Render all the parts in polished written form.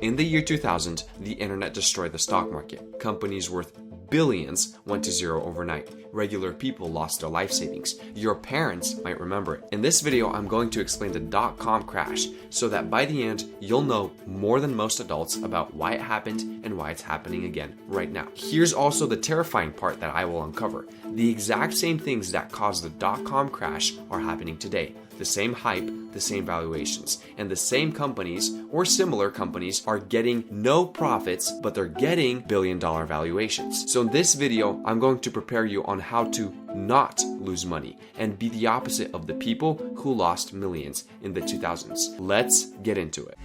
In the year 2000, the internet destroyed the stock market. Companies worth billions went to zero overnight. Regular people lost their life savings. Your parents might remember it. In this video, I'm going to explain the dot-com crash so that by the end, you'll know more than most adults about why it happened and why it's happening again right now. Here's also the terrifying part that I will uncover. The exact same things that caused the dot-com crash are happening today. The same hype, the same valuations, and the same companies or similar companies are getting no profits, but they're getting billion-dollar valuations. So in this video, I'm going to prepare you on how to not lose money and be the opposite of the people who lost millions in the 2000s. Let's get into it.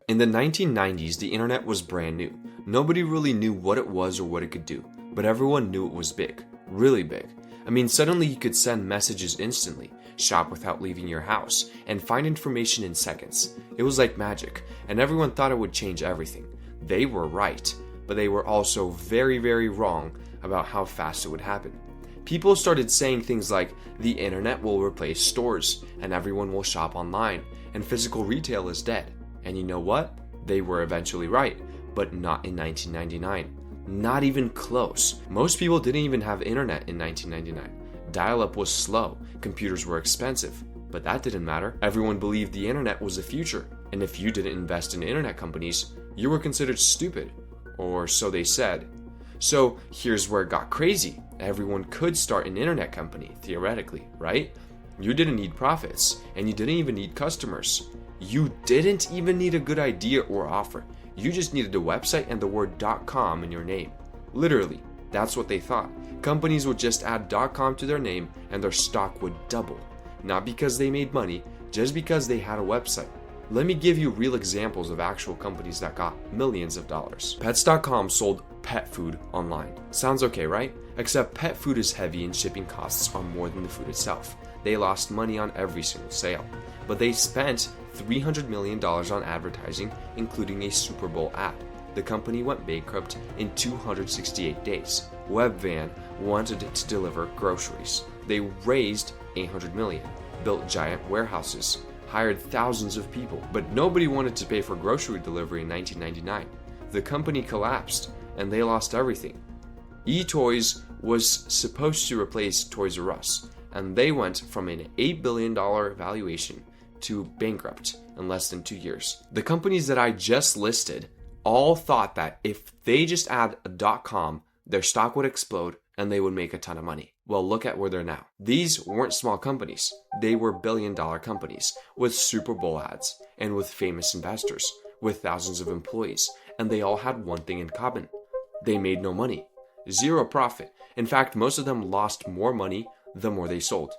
In the 1990s, the internet was brand new. Nobody really knew what it was or what it could do, but everyone knew it was big, really big. I mean, suddenly you could send messages instantly, shop without leaving your house, and find information in seconds. It was like magic, and everyone thought it would change everything. They were right, but they were also very, very wrong about how fast it would happen. People started saying things like, the internet will replace stores, and everyone will shop online, and physical retail is dead. And you know what? They were eventually right, but not in 1999. Not even close. Most people didn't even have internet in 1999. Dial-up was slow, computers were expensive, but that didn't matter. Everyone believed the internet was the future, and if you didn't invest in internet companies, you were considered stupid, or so they said. So here's where it got crazy. Everyone could start an internet company, theoretically, right? You didn't need profits, and you didn't even need customers. You didn't even need a good idea or offer. You just needed a website and the word .com in your name. Literally, that's what they thought. Companies would just add .com to their name and their stock would double. Not because they made money, just because they had a website. Let me give you real examples of actual companies that got millions of dollars. Pets.com sold pet food online. Sounds okay, right? Except pet food is heavy and shipping costs are more than the food itself. They lost money on every single sale. But they spent $300 million on advertising, including a Super Bowl ad. The company went bankrupt in 268 days. Webvan wanted to deliver groceries. They raised $800 million, built giant warehouses, hired thousands of people, but nobody wanted to pay for grocery delivery in 1999. The company collapsed, and they lost everything. eToys was supposed to replace Toys R Us, and they went from an $8 billion valuation to bankrupt in less than 2 years. The companies that I just listed all thought that if they just add a .com, their stock would explode and they would make a ton of money. Well, look at where they're now. These weren't small companies. They were billion-dollar companies with Super Bowl ads and with famous investors, with thousands of employees, and they all had one thing in common. They made no money. Zero profit. In fact, most of them lost more money the more they sold.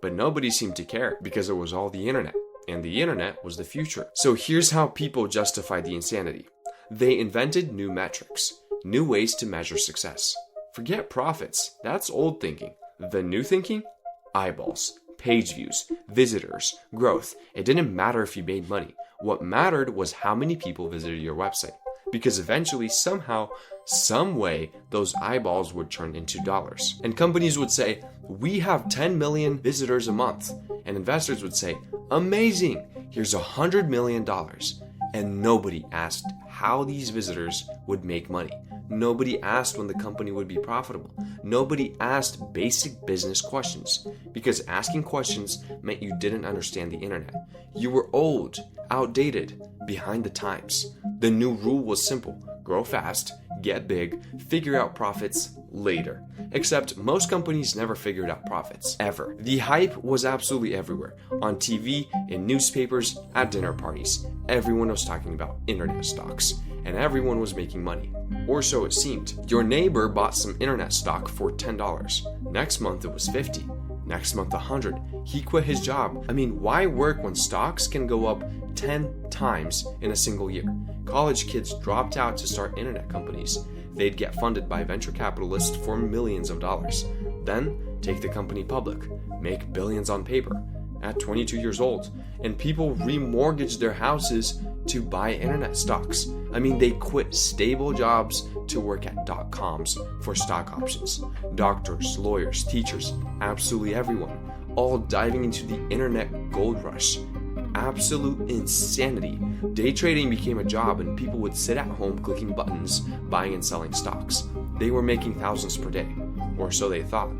But nobody seemed to care because it was all the internet. And the internet was the future. So here's how people justify the insanity. They invented new metrics, new ways to measure success. Forget profits, that's old thinking. The new thinking? Eyeballs, page views, visitors, growth. It didn't matter if you made money. What mattered was how many people visited your website. Because eventually, somehow, some way, those eyeballs would turn into dollars. And companies would say, we have 10 million visitors a month. And investors would say, amazing, here's $100 million. And nobody asked how these visitors would make money. Nobody asked when the company would be profitable. Nobody asked basic business questions, because asking questions meant you didn't understand the internet. You were old, outdated, behind the times. The new rule was simple: grow fast, get big, figure out profits later. Except most companies never figured out profits, ever. The hype was absolutely everywhere. On TV, in newspapers, at dinner parties. Everyone was talking about internet stocks, and everyone was making money. Or so it seemed. Your neighbor bought some internet stock for $10. Next month it was $50. Next month $100. He quit his job. I mean, why work when stocks can go up 10 times in a single year? College kids dropped out to start internet companies. They'd get funded by venture capitalists for millions of dollars. Then take the company public, make billions on paper at 22 years old, and people remortgaged their houses to buy internet stocks. I mean, they quit stable jobs to work at .coms for stock options. Doctors, lawyers, teachers, absolutely everyone, all diving into the internet gold rush. absolute insanity. Day trading became a job and people would sit at home clicking buttons, buying and selling stocks. They were making thousands per day, or so they thought.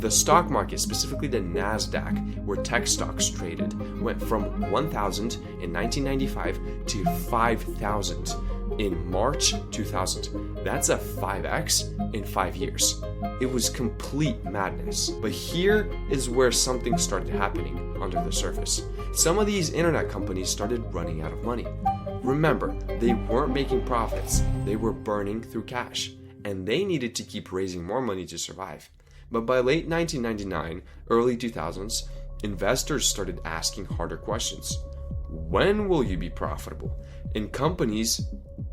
The stock market, specifically the NASDAQ, where tech stocks traded, went from 1,000 in 1995 to 5,000 in March 2000. That's a 5x in 5 years. It was complete madness. But here is where something started happening under the surface. Some of these internet companies started running out of money. Remember, they weren't making profits, they were burning through cash, and they needed to keep raising more money to survive. But by late 1999, early 2000s, investors started asking harder questions. When will you be profitable? And companies,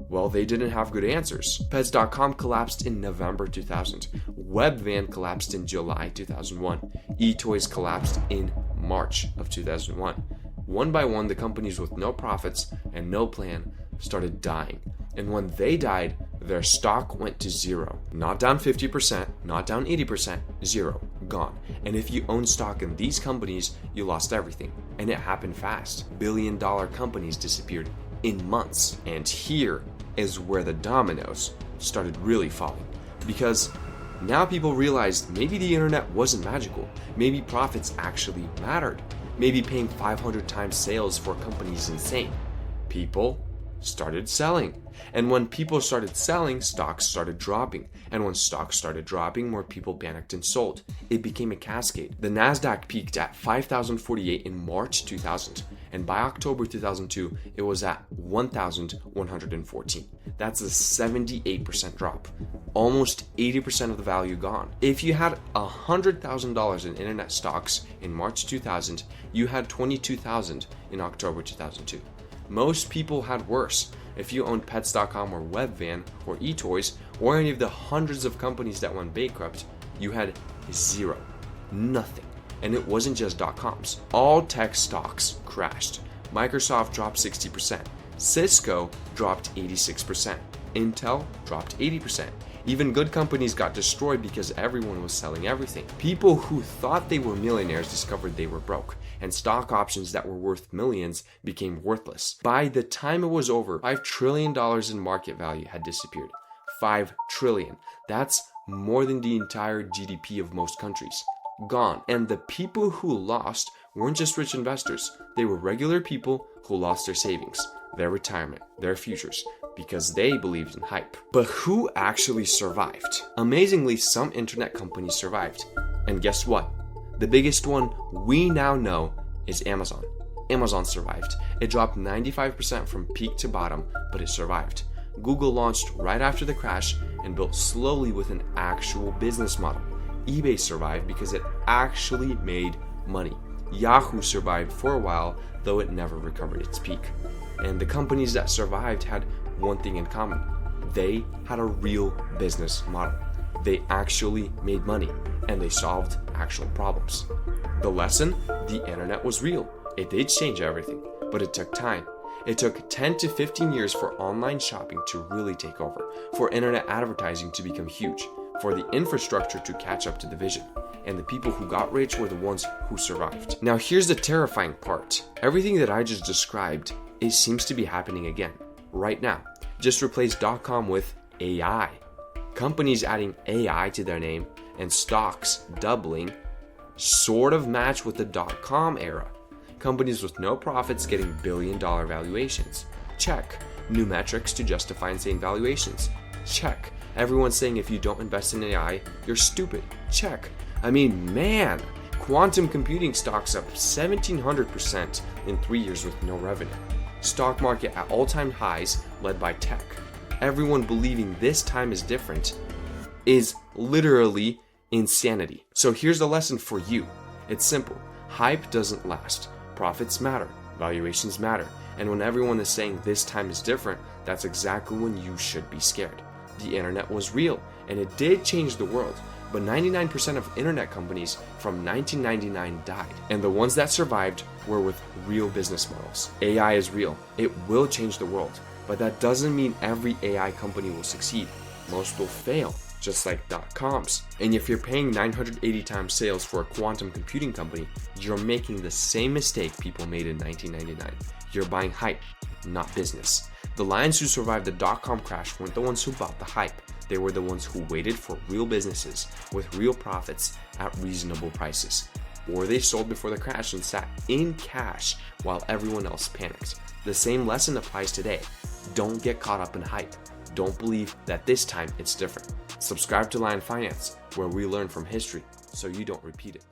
well, they didn't have good answers. Pets.com collapsed in November 2000. Webvan collapsed in July 2001. eToys collapsed in March of 2001. One by one, the companies with no profits and no plan started dying. And when they died, their stock went to zero. Not down 50%, not down 80%, zero, gone. And if you own stock in these companies, you lost everything. And it happened fast. Billion-dollar companies disappeared in months. And here is where the dominoes started really falling. Because now people realized maybe the internet wasn't magical. Maybe profits actually mattered. Maybe paying 500 times sales for a company is insane. People started selling. And when people started selling, stocks started dropping. And when stocks started dropping, more people panicked and sold. It became a cascade. The NASDAQ peaked at 5,048 in March 2000. And by October 2002, it was at 1,114. That's a 78% drop. Almost 80% of the value gone. If you had $100,000 in internet stocks in March 2000, you had $22,000 in October 2002. Most people had worse. If you owned Pets.com or Webvan or eToys or any of the hundreds of companies that went bankrupt, you had zero. Nothing. And it wasn't just .coms. All tech stocks crashed. Microsoft dropped 60%. Cisco dropped 86%. Intel dropped 80%. Even good companies got destroyed because everyone was selling everything. People who thought they were millionaires discovered they were broke, and stock options that were worth millions became worthless. By the time it was over, $5 trillion in market value had disappeared. 5 trillion. That's more than the entire GDP of most countries. Gone. And the people who lost weren't just rich investors. They were regular people who lost their savings, their retirement, their futures, because they believed in hype. But who actually survived? Amazingly, some internet companies survived. And guess what? The biggest one we now know is Amazon. Amazon survived. It dropped 95% from peak to bottom, but it survived. Google launched right after the crash and built slowly with an actual business model. eBay survived because it actually made money. Yahoo survived for a while, though it never recovered its peak. And the companies that survived had one thing in common. They had a real business model. They actually made money, and they solved actual problems. The lesson? The internet was real. It did change everything, but it took time. It took 10 to 15 years for online shopping to really take over, for internet advertising to become huge, for the infrastructure to catch up to the vision. And the people who got rich were the ones who survived. Now here's the terrifying part. Everything that I just described, it seems to be happening again, right now. Just replace .com with AI. Companies adding AI to their name and stocks doubling sort of match with the .com era. Companies with no profits getting billion-dollar valuations. Check. New metrics to justify insane valuations. Check. Everyone's saying if you don't invest in AI, you're stupid. Check. I mean, man, quantum computing stocks up 1,700% in 3 years with no revenue. Stock market at all-time highs led by tech. Everyone believing this time is different is literally insanity. So here's the lesson for you. It's simple. Hype doesn't last. Profits matter. Valuations matter. And when everyone is saying this time is different, that's exactly when you should be scared. The internet was real, and it did change the world. But 99% of internet companies from 1999 died. And the ones that survived were with real business models. AI is real. It will change the world. But that doesn't mean every AI company will succeed. Most will fail. just like .coms. And if you're paying 980 times sales for a quantum computing company, you're making the same mistake people made in 1999. You're buying hype, not business. The lions who survived the .com crash weren't the ones who bought the hype. They were the ones who waited for real businesses with real profits at reasonable prices. Or they sold before the crash and sat in cash while everyone else panicked. The same lesson applies today. Don't get caught up in hype. Don't believe that this time it's different. Subscribe to Lion Finance, where we learn from history so you don't repeat it.